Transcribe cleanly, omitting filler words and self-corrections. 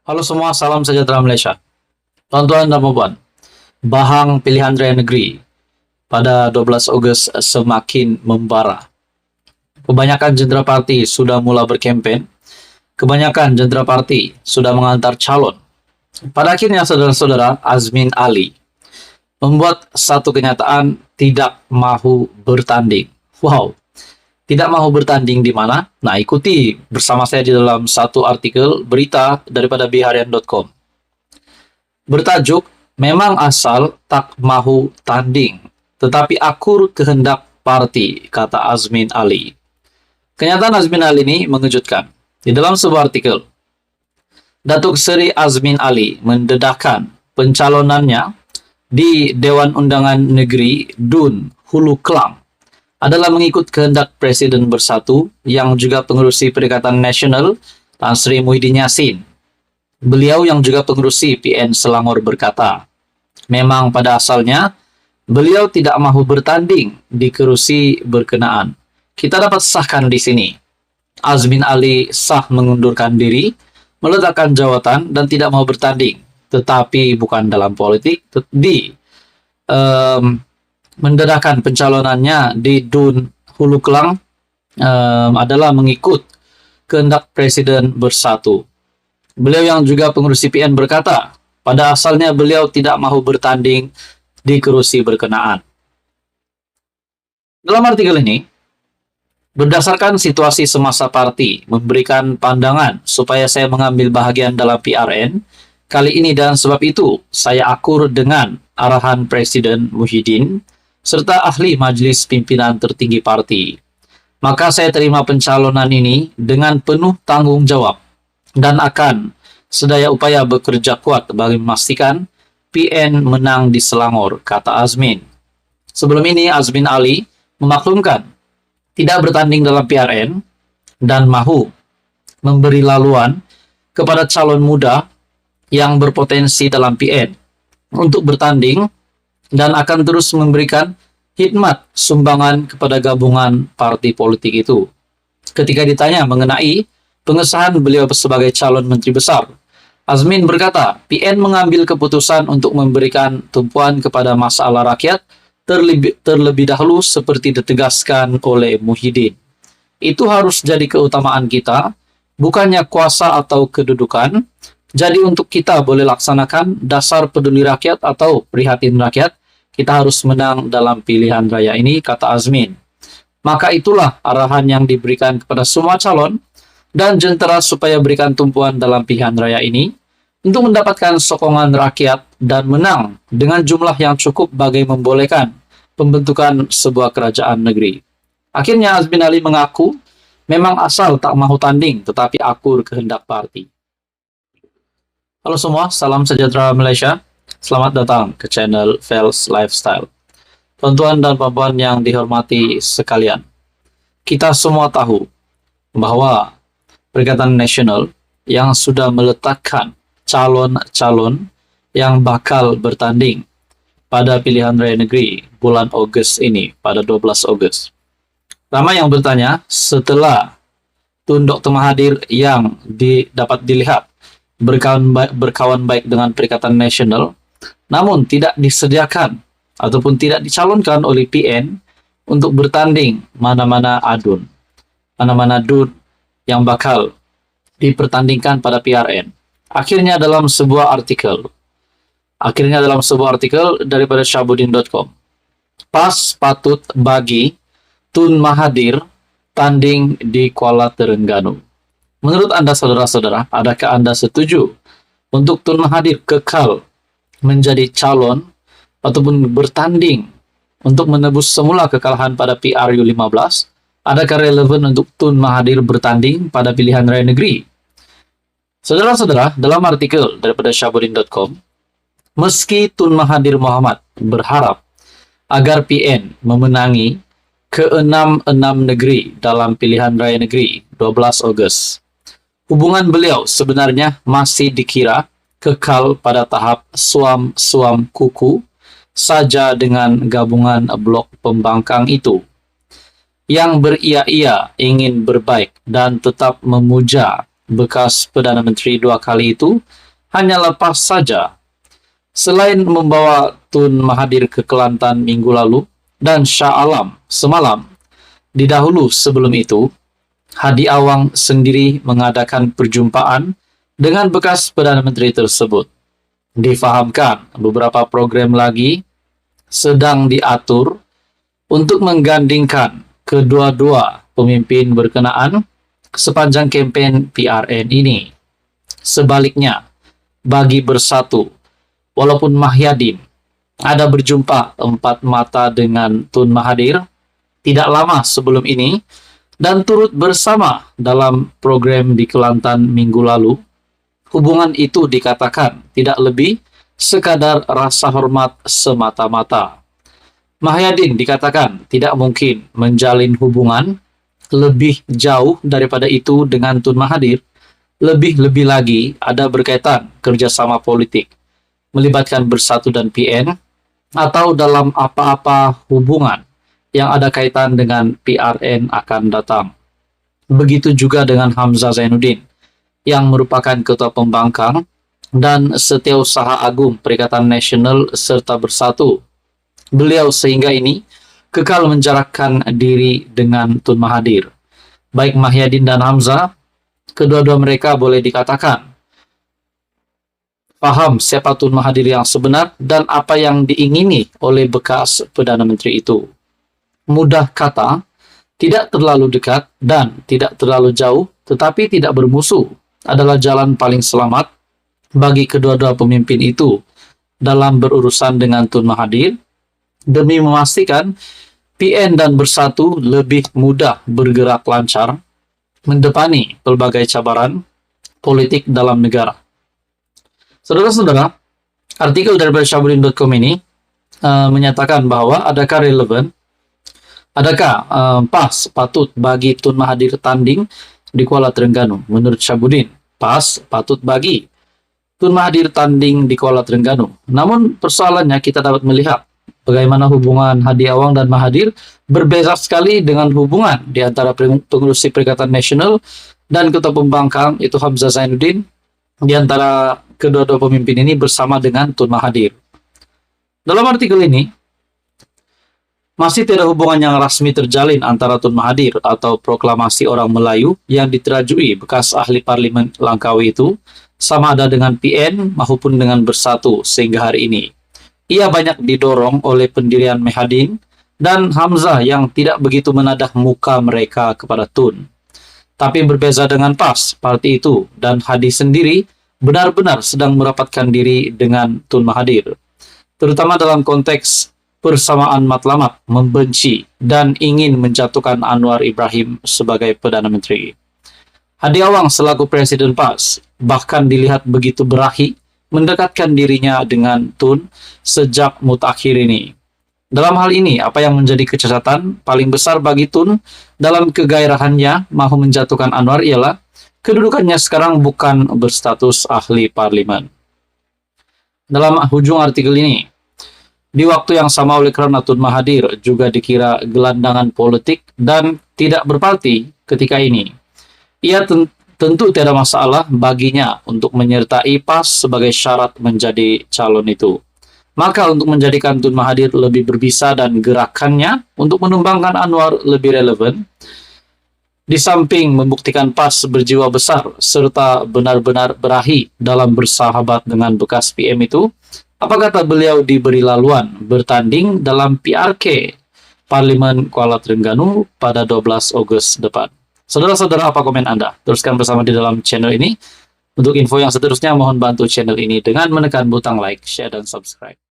Halo semua, salam sejahtera Malaysia. Tuan-tuan dan puan, bahang pilihan raya negeri pada 12 Ogos semakin membara. Kebanyakan jentera parti sudah mula berkempen. Kebanyakan jentera parti sudah mengantar calon. Pada akhirnya, saudara-saudara, Azmin Ali membuat satu kenyataan tidak mahu bertanding. Wow, tidak mau bertanding di mana? Nah, ikuti bersama saya di dalam satu artikel berita daripada biharian.com. Bertajuk, memang asal tak mahu tanding, tetapi akur kehendak parti, kata Azmin Ali. Kenyataan Azmin Ali ini mengejutkan. Di dalam sebuah artikel, Datuk Seri Azmin Ali mendedahkan pencalonannya di Dewan Undangan Negeri Dun Hulu Klang adalah mengikut kehendak Presiden Bersatu yang juga pengerusi Perikatan Nasional Tan Sri Muhyiddin Yassin. Beliau yang juga pengerusi PN Selangor berkata, memang pada asalnya beliau tidak mahu bertanding di kerusi berkenaan. Kita dapat sahkan di sini. Azmin Ali sah mengundurkan diri, meletakkan jawatan dan tidak mau bertanding. Tetapi bukan dalam politik, mendedahkan pencalonannya di Dun Hulu Klang adalah mengikut kehendak Presiden Bersatu. Beliau yang juga pengurusi PN berkata, pada asalnya beliau tidak mahu bertanding di kerusi berkenaan. Dalam artikel ini, berdasarkan situasi semasa parti, memberikan pandangan supaya saya mengambil bahagian dalam PRN, kali ini dan sebab itu saya akur dengan arahan Presiden Muhyiddin, serta ahli Majelis Pimpinan Tertinggi Parti. Maka saya terima pencalonan ini dengan penuh tanggung jawab dan akan sedaya upaya bekerja kuat bagi memastikan PN menang di Selangor, kata Azmin. Sebelum ini, Azmin Ali memaklumkan tidak bertanding dalam PRN dan mahu memberi laluan kepada calon muda yang berpotensi dalam PN untuk bertanding dan akan terus memberikan khidmat sumbangan kepada gabungan parti politik itu. Ketika ditanya mengenai pengesahan beliau sebagai calon menteri besar, Azmin berkata, PN mengambil keputusan untuk memberikan tumpuan kepada masalah rakyat terlebih dahulu seperti ditegaskan oleh Muhyiddin. Itu harus jadi keutamaan kita, bukannya kuasa atau kedudukan. Jadi untuk kita boleh laksanakan dasar peduli rakyat atau prihatin rakyat, kita harus menang dalam pilihan raya ini, kata Azmin. Maka itulah arahan yang diberikan kepada semua calon dan jentera supaya berikan tumpuan dalam pilihan raya ini untuk mendapatkan sokongan rakyat dan menang dengan jumlah yang cukup bagi membolehkan pembentukan sebuah kerajaan negeri. Akhirnya Azmin Ali mengaku memang asal tak mahu tanding tetapi akur kehendak parti. Halo semua, salam sejahtera Malaysia. Selamat datang ke channel Fels Lifestyle. Tuan-tuan dan puan yang dihormati sekalian, kita semua tahu bahwa Perikatan Nasional yang sudah meletakkan calon-calon yang bakal bertanding pada pilihan raya negeri bulan Ogos ini, pada 12 Ogos. Ramai yang bertanya, setelah Tun Dr. Mahathir yang dapat dilihat berkawan baik dengan Perikatan Nasional, namun tidak disediakan ataupun tidak dicalonkan oleh PN untuk bertanding mana-mana adun, mana-mana dun yang bakal dipertandingkan pada PRN. Akhirnya dalam sebuah artikel daripada Syahbudin.com, pas patut bagi Tun Mahathir tanding di Kuala Terengganu. Menurut Anda saudara-saudara, adakah Anda setuju untuk Tun Mahathir kekal menjadi calon ataupun bertanding untuk menebus semula kekalahan pada PRU 15? Adakah relevan untuk Tun Mahathir bertanding pada pilihan raya negeri? Saudara-saudara, dalam artikel daripada Syahbudin.com, meski Tun Mahathir Mohamad berharap agar PN memenangi ke-6 negeri dalam pilihan raya negeri 12 Ogos, hubungan beliau sebenarnya masih dikira kekal pada tahap suam-suam kuku saja dengan gabungan blok pembangkang itu yang beria-ia ingin berbaik dan tetap memuja bekas Perdana Menteri 2 kali itu hanya lepas saja. Selain membawa Tun Mahathir ke Kelantan minggu lalu dan Shah Alam semalam, didahulu sebelum itu, Hadi Awang sendiri mengadakan perjumpaan dengan bekas Perdana Menteri tersebut. Difahamkan beberapa program lagi sedang diatur untuk menggandingkan kedua-dua pemimpin berkenaan sepanjang kempen PRN ini. Sebaliknya, bagi Bersatu, walaupun Mahyadin ada berjumpa empat mata dengan Tun Mahathir tidak lama sebelum ini dan turut bersama dalam program di Kelantan minggu lalu, hubungan itu dikatakan tidak lebih sekadar rasa hormat semata-mata. Mahyadin dikatakan tidak mungkin menjalin hubungan lebih jauh daripada itu dengan Tun Mahathir. Lebih-lebih lagi ada berkaitan kerjasama politik, melibatkan Bersatu dan PN, atau dalam apa-apa hubungan yang ada kaitan dengan PRN akan datang. Begitu juga dengan Hamzah Zainuddin, yang merupakan Ketua Pembangkang dan Setiausaha Agung Perikatan Nasional serta Bersatu. Beliau sehingga ini kekal menjarakkan diri dengan Tun Mahathir. Baik Mahyadin dan Hamzah, kedua-dua mereka boleh dikatakan paham siapa Tun Mahathir yang sebenar dan apa yang diingini oleh bekas Perdana Menteri itu. Mudah kata, tidak terlalu dekat dan tidak terlalu jauh, tetapi tidak bermusuh adalah jalan paling selamat bagi kedua-dua pemimpin itu dalam berurusan dengan Tun Mahathir, demi memastikan PN dan Bersatu lebih mudah bergerak lancar mendepani pelbagai cabaran politik dalam negara. Saudara-saudara, artikel dari Syahbudin.com ini menyatakan bahwa adakah pas patut bagi Tun Mahathir tanding di Kuala Terengganu? Menurut Syahbudin, pas patut bagi Tun Mahathir tanding di Kuala Terengganu. Namun persoalannya kita dapat melihat bagaimana hubungan Hadi Awang dan Mahathir berbeda sekali dengan hubungan di antara pengurus Perikatan Nasional dan Ketua Pembangkang itu Hamzah Zainuddin di antara kedua-dua pemimpin ini bersama dengan Tun Mahathir. Dalam artikel ini, masih tidak hubungan yang rasmi terjalin antara Tun Mahathir atau proklamasi orang Melayu yang diterajui bekas ahli parlimen Langkawi itu sama ada dengan PN maupun dengan Bersatu sehingga hari ini. Ia banyak didorong oleh pendirian Mahyadin dan Hamzah yang tidak begitu menadah muka mereka kepada Tun. Tapi berbeza dengan PAS, parti itu, dan Hadi sendiri benar-benar sedang merapatkan diri dengan Tun Mahathir, terutama dalam konteks persamaan matlamat, membenci, dan ingin menjatuhkan Anwar Ibrahim sebagai Perdana Menteri. Hadi Awang selaku Presiden PAS bahkan dilihat begitu berahi mendekatkan dirinya dengan Tun sejak mutakhir ini. Dalam hal ini, apa yang menjadi kecacatan paling besar bagi Tun dalam kegairahannya mahu menjatuhkan Anwar ialah kedudukannya sekarang bukan berstatus ahli parlimen. Dalam ujung artikel ini, di waktu yang sama oleh karena Tun Mahathir juga dikira gelandangan politik dan tidak berparti ketika ini, ia tentu tidak masalah baginya untuk menyertai PAS sebagai syarat menjadi calon itu. Maka untuk menjadikan Tun Mahathir lebih berbisa dan gerakannya untuk menumbangkan Anwar lebih relevan, di samping membuktikan PAS berjiwa besar serta benar-benar berahi dalam bersahabat dengan bekas PM itu, apa kata beliau diberi laluan bertanding dalam PRK Parlimen Kuala Terengganu pada 12 Agustus depan. Saudara-saudara, apa komen Anda? Teruskan bersama di dalam channel ini. Untuk info yang seterusnya, mohon bantu channel ini dengan menekan butang like, share, dan subscribe.